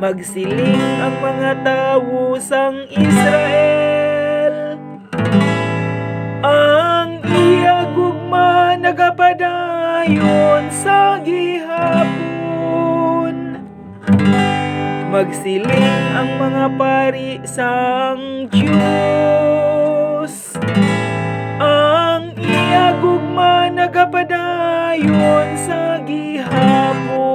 Magsiling ang mga tawo sang Israel, ang iya gugma nagapadayon sa gihapon. Magsiling ang mga pari sang Diyos, ang iya gugma nagapadayon sa gihapon.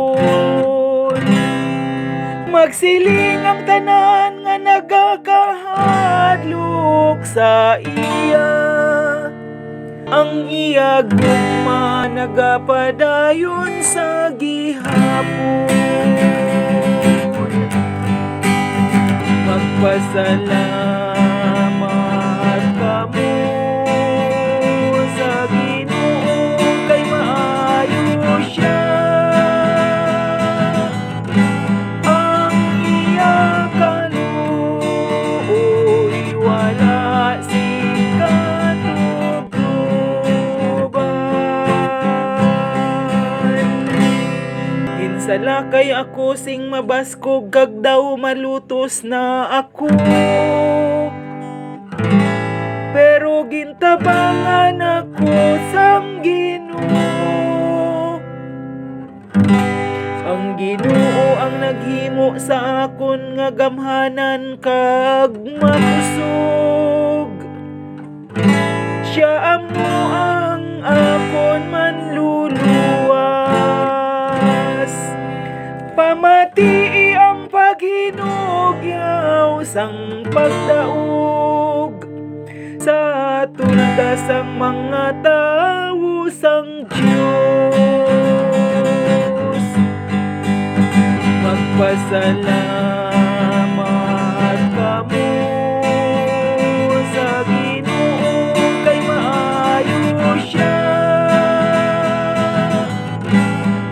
Magsiling ang tanan nga nagakahadlok sa iya, ang iya gugma nagapadayon sa gihapon. Magpasalamat kamo sa Ginoo kay maayo siya. Ang iya kaluoy wala sing katubruban. Ginsalakay ako sing mabaskog kag daw malutos na ako, pero gintabangan ako sang Ginoo. Ang Ginoo ang naghimo sa akon nga gamhanan kag makusog. Siya amo ang akon manluluwas. Pamatii ang paghinugyaw sang pagdaog sa tulda sang mga tawo sang Diyos. Magpasalamat kamo sa Ginoo kay maayo siya.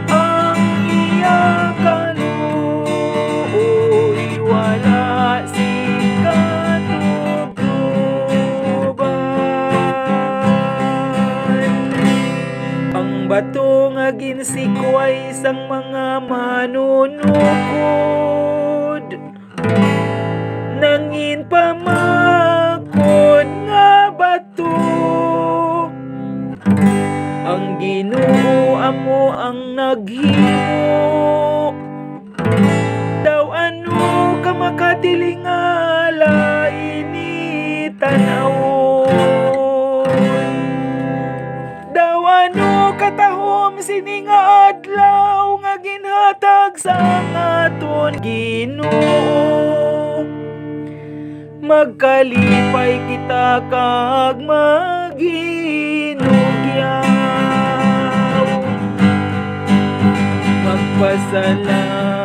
Ang iya kaluoy wala sing katubruban. Ang bato nga ginsikway sang mga manunukod, nangin pamakod nga bato. Ang Ginoo amo ang naghimo, daw ano ka makatilingala ini tanawon. Daw ano katahom sini nga adlaw nga ginhatag sa aton Ginoo. Magkalipay kita kag maginugyaw. Magpasalamat